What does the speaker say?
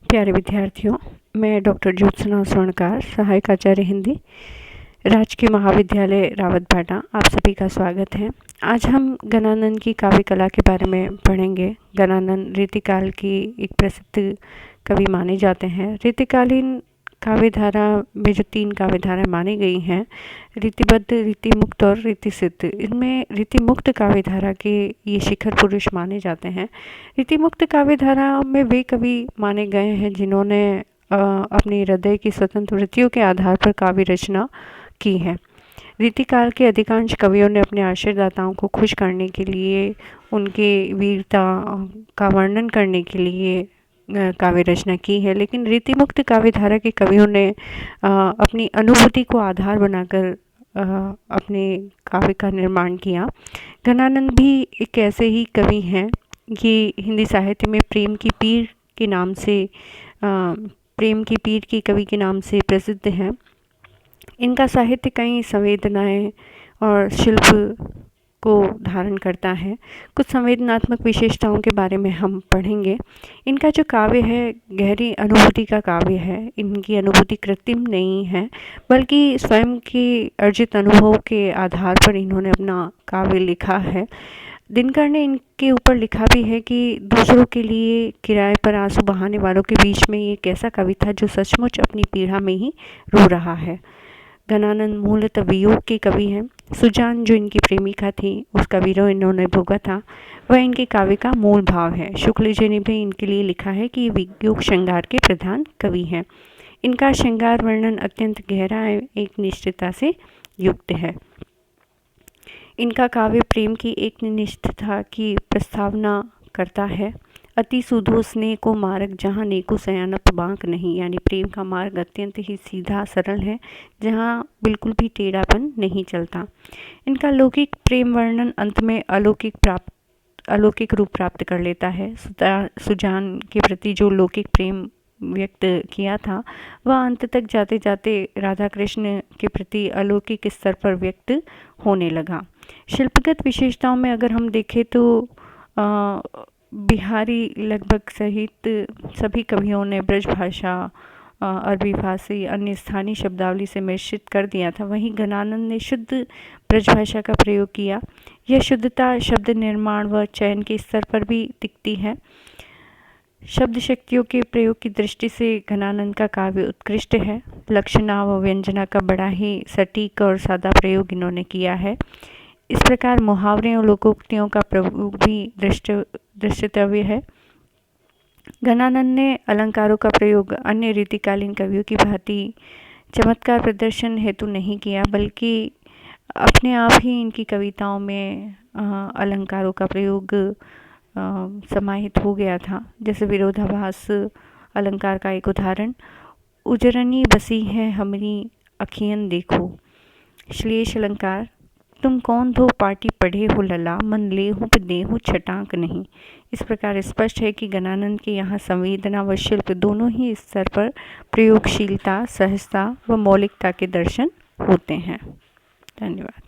प्यारे विद्यार्थियों, मैं डॉक्टर ज्योत्सना स्वर्णकार, सहायक आचार्य हिंदी, राजकीय महाविद्यालय रावतभाटा। आप सभी का स्वागत है। आज हम गणानन की काव्य कला के बारे में पढ़ेंगे। गणानन रीतिकाल की एक प्रसिद्ध कवि माने जाते हैं। रीतिकालीन काव्यधारा में जो 3 काव्यधाराएं मानी गई हैं, रीतिबद्ध, रीतिमुक्त और रीतिसिद्ध। इनमें रीतिमुक्त काव्यधारा के ये शिखर पुरुष माने जाते हैं। रीतिमुक्त काव्यधारा में वे कवि माने गए हैं जिन्होंने अपनी हृदय की स्वतंत्र वृत्तियों के आधार पर काव्य रचना की है। रीतिकाल के अधिकांश कवियों ने अपने आश्रयदाताओं को खुश करने के लिए, उनके वीरता का वर्णन करने के लिए काव्य रचना की है, लेकिन रीतिमुक्त काव्यधारा के कवियों ने अपनी अनुभूति को आधार बनाकर अपने काव्य का निर्माण किया। गणानन भी एक ऐसे ही कवि हैं। ये हिंदी साहित्य में प्रेम की पीर के नाम से प्रेम की पीर की कवि के नाम से प्रसिद्ध हैं। इनका साहित्य कई संवेदनाएं और शिल्प को धारण करता है। कुछ संवेदनात्मक विशेषताओं के बारे में हम पढ़ेंगे। इनका जो काव्य है गहरी अनुभूति का काव्य है। इनकी अनुभूति कृत्रिम नहीं है, बल्कि स्वयं के अर्जित अनुभव के आधार पर इन्होंने अपना काव्य लिखा है। दिनकर ने इनके ऊपर लिखा भी है कि दूसरों के लिए किराए पर आंसू बहाने वालों के बीच में ये एक ऐसा कवि था जो सचमुच अपनी पीड़ा में ही रो रहा है। गणानन मूलतः वियोग के कवि हैं। सुजान जो इनकी प्रेमिका थी, उसका विरह इन्होंने भोगा था, वह इनके काव्य का मूल भाव है। शुक्ल जी ने भी इनके लिए लिखा है कि वियोग श्रृंगार के प्रधान कवि हैं। इनका श्रृंगार वर्णन अत्यंत गहरा एवं एक निश्चितता से युक्त है। इनका काव्य प्रेम की एक निष्ठता की प्रस्तावना करता है। अति सुधो स्नेह को मार्ग जहाँ नेको सयानप बांक नहीं, यानी प्रेम का मार्ग अत्यंत ही सीधा सरल है, जहाँ बिल्कुल भी टेढ़ापन नहीं चलता। इनका लौकिक प्रेम वर्णन अंत में अलौकिक रूप प्राप्त कर लेता है। सुजान के प्रति जो लौकिक प्रेम व्यक्त किया था, वह अंत तक जाते जाते राधा कृष्ण के प्रति अलौकिक स्तर पर व्यक्त होने लगा। शिल्पगत विशेषताओं में अगर हम देखें तो बिहारी लगभग सहित सभी कवियों ने ब्रज भाषा, अरबी फारसी, अन्य स्थानीय शब्दावली से मिश्रित कर दिया था। वहीं गणानन ने शुद्ध ब्रज भाषा का प्रयोग किया। यह शुद्धता शब्द निर्माण व चयन के स्तर पर भी दिखती है। शब्द शक्तियों के प्रयोग की दृष्टि से गणानन का काव्य उत्कृष्ट है। लक्षणा व व्यंजना का बड़ा ही सटीक और सादा प्रयोग इन्होंने किया है। इस प्रकार मुहावरे और लोकोक्तियों का प्रयोग भी दृष्टव्य है। गणानन ने अलंकारों का प्रयोग अन्य रीतिकालीन कवियों की भांति चमत्कार प्रदर्शन हेतु नहीं किया, बल्कि अपने आप ही इनकी कविताओं में अलंकारों का प्रयोग समाहित हो गया था। जैसे विरोधाभास अलंकार का एक उदाहरण, उजरनी बसी है हमरी अखियन देखो। श्लेष अलंकार, तुम कौन धो पाटी पढ़े हो लला, मन ले हूँ दे हूँ छटाक नहीं। इस प्रकार स्पष्ट है कि गणानन के यहाँ संवेदना व शिल्प दोनों ही स्तर पर प्रयोगशीलता, सहजता व मौलिकता के दर्शन होते हैं। धन्यवाद।